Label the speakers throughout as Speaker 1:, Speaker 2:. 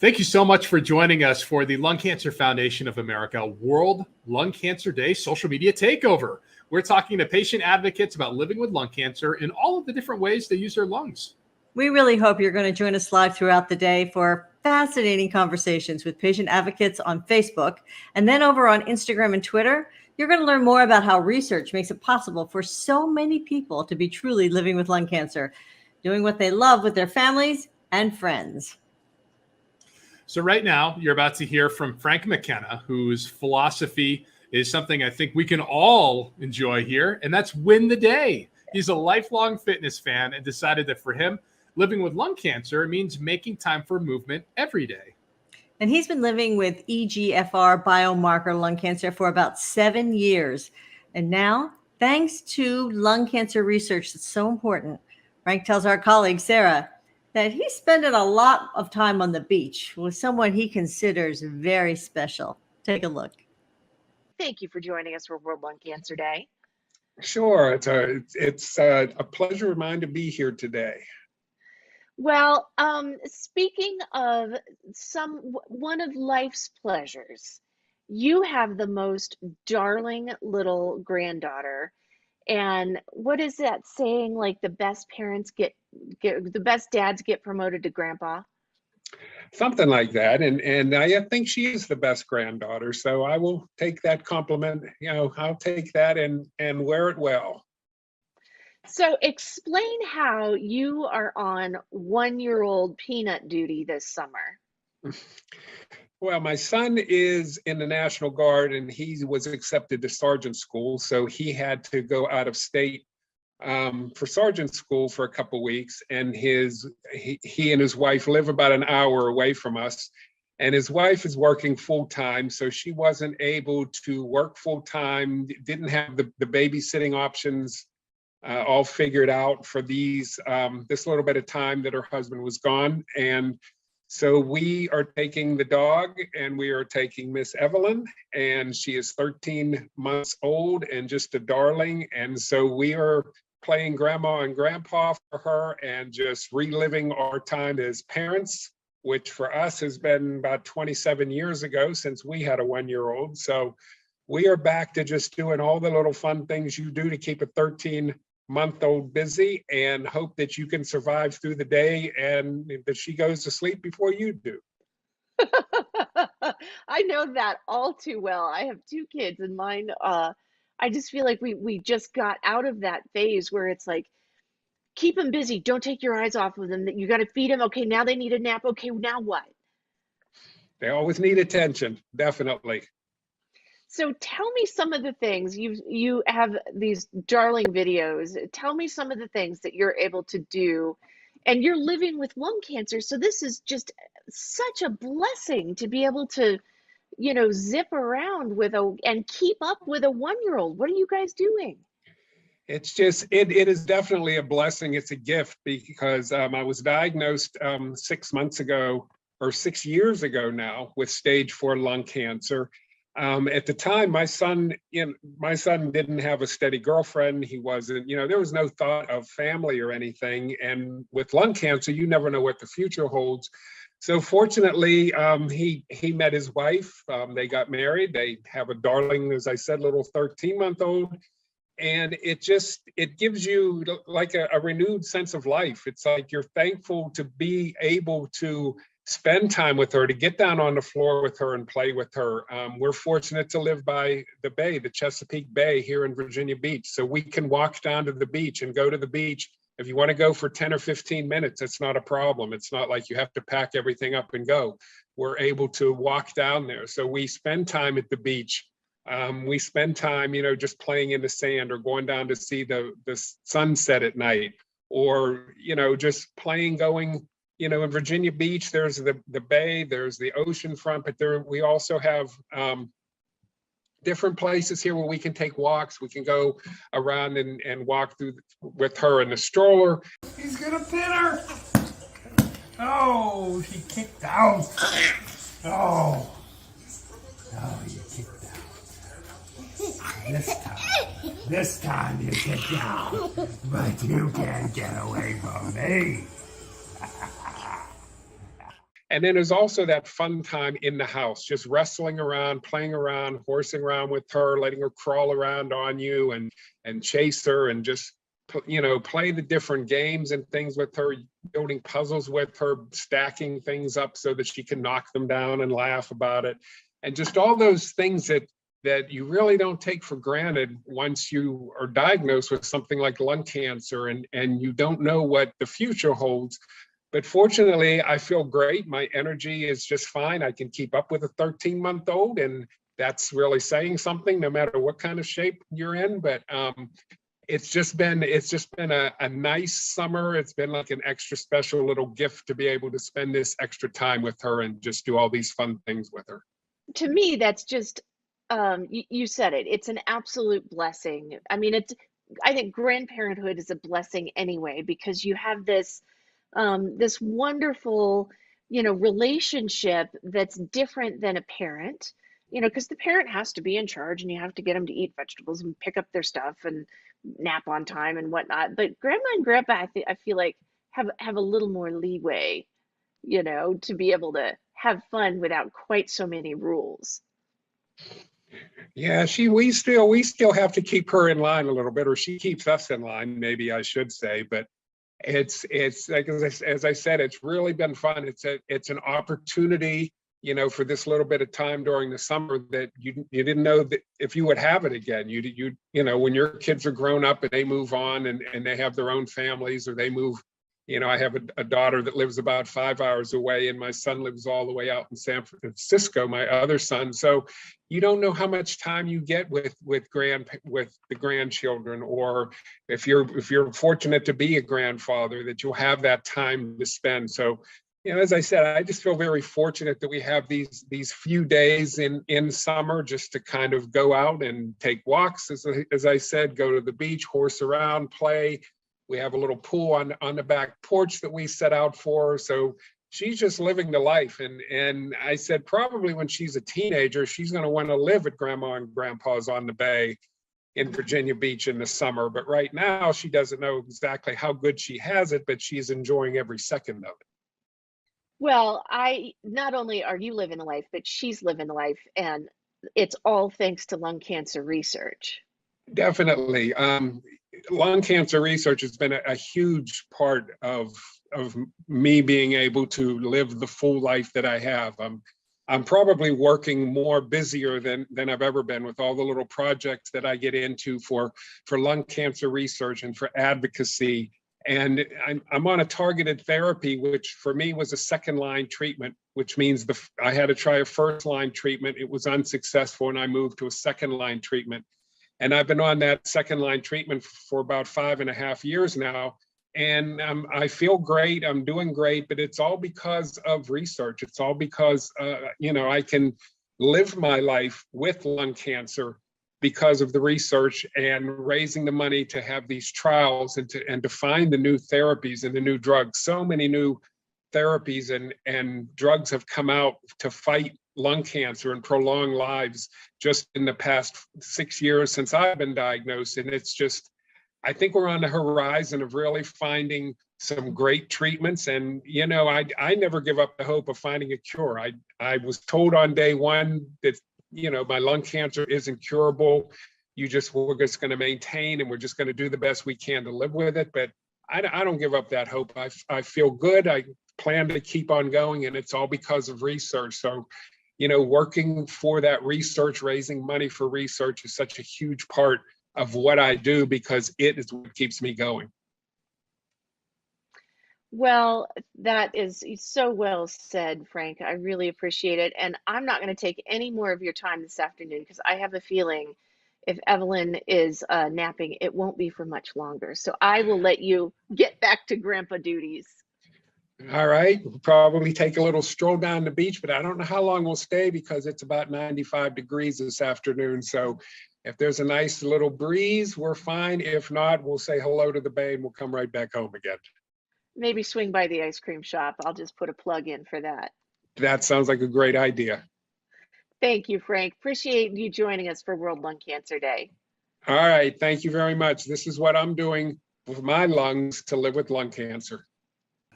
Speaker 1: Thank you so much for joining us for the Lung Cancer Foundation of America World Lung Cancer Day social media takeover. We're talking to patient advocates about living with lung cancer and all of the different ways they use their lungs.
Speaker 2: We really hope you're going to join us live throughout the day for fascinating conversations with patient advocates on Facebook. And then over on Instagram and Twitter, you're going to learn more about how research makes it possible for so many people to be truly living with lung cancer, doing what they love with their families and friends.
Speaker 1: So right now, you're about to hear from Frank McKenna, whose philosophy is something I think we can all enjoy here, and that's win the day. He's a lifelong fitness fan and decided that for him, living with lung cancer means making time for movement every day.
Speaker 2: And he's been living with EGFR biomarker lung cancer for about 7 years. And now, thanks to lung cancer research that's so important, Frank tells our colleague, Sarah, that he's spending a lot of time on the beach with someone he considers very special. Take a look.
Speaker 3: Thank you for joining us for World Lung Cancer Day.
Speaker 4: Sure, it's a pleasure of mine to be here today.
Speaker 3: Well, speaking of one of life's pleasures, you have the most darling little granddaughter. And what is that saying? Like the best parents get the best dads get promoted to grandpa?
Speaker 4: Something like that. And I think she is the best granddaughter. So I will take that compliment. I'll take that and wear it well.
Speaker 3: So explain how you are on 1-year-old peanut duty this summer.
Speaker 4: Well, my son is in the National Guard and he was accepted to sergeant school. So he had to go out of state for sergeant school for a couple of weeks. And he and his wife live about an hour away from us. And his wife is working full time. So she wasn't able to work full time, didn't have the babysitting options all figured out for this little bit of time that her husband was gone. And so we are taking the dog and we are taking Miss Evelyn, and she is 13 months old and just a darling. And so we are playing grandma and grandpa for her and just reliving our time as parents, which for us has been about 27 years ago since we had a 1-year-old. So we are back to just doing all the little fun things you do to keep a 13-month-old busy and hope that you can survive through the day and that she goes to sleep before you do.
Speaker 3: I know that all too well. I have 2 kids and mine, I just feel like we just got out of that phase where it's like, keep them busy. Don't take your eyes off of them. You got to feed them. Okay, now they need a nap. Okay, now what?
Speaker 4: They always need attention, definitely.
Speaker 3: So tell me some of the things you have these darling videos. Tell me some of the things that you're able to do, and you're living with lung cancer. So this is just such a blessing to be able to, zip around and keep up with a 1-year-old. What are you guys doing?
Speaker 4: It's just, it is definitely a blessing. It's a gift because I was diagnosed 6 months ago or 6 years ago now with stage 4 lung cancer. At the time, my son didn't have a steady girlfriend. He wasn't, there was no thought of family or anything. And with lung cancer, you never know what the future holds. So fortunately, he met his wife. They got married. They have a darling, as I said, little 13-month-old. And it gives you like a renewed sense of life. It's like you're thankful to be able to spend time with her, to get down on the floor with her and play with her. We're fortunate to live by the bay, the Chesapeake Bay here in Virginia Beach. So we can walk down to the beach and go to the beach. If you want to go for 10 or 15 minutes, it's not a problem. It's not like you have to pack everything up and go. We're able to walk down there. So we spend time at the beach. We spend time, just playing in the sand or going down to see the sunset at night, or, just playing, going, in Virginia Beach, there's the bay, there's the ocean front, but we also have different places here where we can take walks. We can go around and walk through with her in the stroller.
Speaker 5: He's gonna pin her. Oh, she kicked out. Oh, you kicked out. This time you kicked out, but you can't get away from me.
Speaker 4: And then there's also that fun time in the house, just wrestling around, playing around, horsing around with her, letting her crawl around on you and chase her and just, play the different games and things with her, building puzzles with her, stacking things up so that she can knock them down and laugh about it. And just all those things that you really don't take for granted once you are diagnosed with something like lung cancer and you don't know what the future holds. But fortunately, I feel great. My energy is just fine. I can keep up with a 13-month-old, and that's really saying something, no matter what kind of shape you're in. But it's just been a nice summer. It's been like an extra special little gift to be able to spend this extra time with her and just do all these fun things with her.
Speaker 3: To me, that's just, you said it. It's an absolute blessing. I mean, I think grandparenthood is a blessing anyway, because you have this this wonderful, relationship that's different than a parent, because the parent has to be in charge and you have to get them to eat vegetables and pick up their stuff and nap on time and whatnot. But grandma and grandpa, I feel like have a little more leeway, to be able to have fun without quite so many rules.
Speaker 4: Yeah, we still have to keep her in line a little bit, or she keeps us in line, maybe I should say. But it's like, as I said, it's really been fun. It's an opportunity, for this little bit of time during the summer that you didn't know that if you would have it again. When your kids are grown up and they move on and they have their own families, or they move. I have a daughter that lives about 5 hours away, and my son lives all the way out in San Francisco, my other son. So you don't know how much time you get with the grandchildren, or if you're fortunate to be a grandfather, that you'll have that time to spend. So, as I said, I just feel very fortunate that we have these few days in summer just to kind of go out and take walks, as I said, go to the beach, horse around, play. We have a little pool on the back porch that we set out for her. So she's just living the life. And I said, probably when she's a teenager, she's going to want to live at grandma and grandpa's on the bay in Virginia Beach in the summer. But right now, she doesn't know exactly how good she has it, but she's enjoying every second of it.
Speaker 3: Well, not only are you living a life, but she's living a life, and it's all thanks to lung cancer research. Definitely.
Speaker 4: Lung cancer research has been a huge part of me being able to live the full life that I have. I'm probably working more busier than I've ever been with all the little projects that I get into for lung cancer research and for advocacy. And I'm on a targeted therapy, which for me was a second-line treatment, which means I had to try a first-line treatment. It was unsuccessful, and I moved to a second-line treatment. And I've been on that second-line treatment for about 5.5 years now. And I feel great. I'm doing great, but it's all because of research. It's all because, I can live my life with lung cancer because of the research and raising the money to have these trials and to find the new therapies and the new drugs. So many new therapies and drugs have come out to fight lung cancer and prolong lives just in the past 6 years since I've been diagnosed. And it's just, I think we're on the horizon of really finding some great treatments. And, I never give up the hope of finding a cure. I was told on day one that, my lung cancer isn't curable. We're just going to maintain, and we're just going to do the best we can to live with it. But I don't give up that hope. I feel good. I plan to keep on going, and it's all because of research. So, working for that research, raising money for research is such a huge part of what I do, because it is what keeps me going.
Speaker 3: Well, that is so well said, Frank. I really appreciate it. And I'm not going to take any more of your time this afternoon, because I have a feeling if Evelyn is napping, it won't be for much longer. So I will let you get back to grandpa duties.
Speaker 4: All right, we'll probably take a little stroll down the beach, but I don't know how long we'll stay, because it's about 95 degrees this afternoon. So if there's a nice little breeze, we're fine. If not, we'll say hello to the bay and we'll come right back home again.
Speaker 3: Maybe swing by the ice cream shop. I'll just put a plug in for that.
Speaker 4: That sounds like a great idea.
Speaker 3: Thank you, Frank. Appreciate you joining us for World Lung Cancer Day.
Speaker 4: All right, thank you very much. This is what I'm doing with my lungs to live with lung cancer.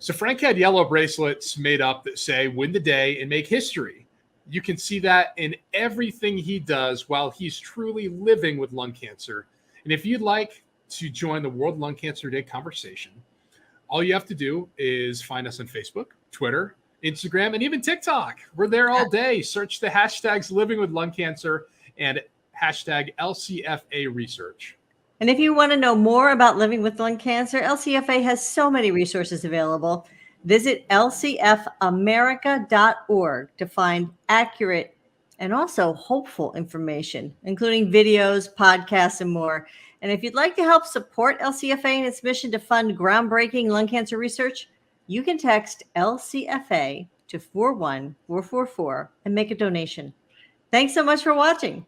Speaker 1: So Frank had yellow bracelets made up that say win the day and make history. You can see that in everything he does while he's truly living with lung cancer. And if you'd like to join the World Lung Cancer Day conversation, all you have to do is find us on Facebook, Twitter, Instagram, and even TikTok. We're there all day. Search the hashtags living with lung cancer and hashtag LCFA research.
Speaker 2: And if you want to know more about living with lung cancer, LCFA has so many resources available. Visit lcfamerica.org to find accurate and also hopeful information, including videos, podcasts, and more. And if you'd like to help support LCFA in its mission to fund groundbreaking lung cancer research, you can text LCFA to 41444 and make a donation. Thanks so much for watching.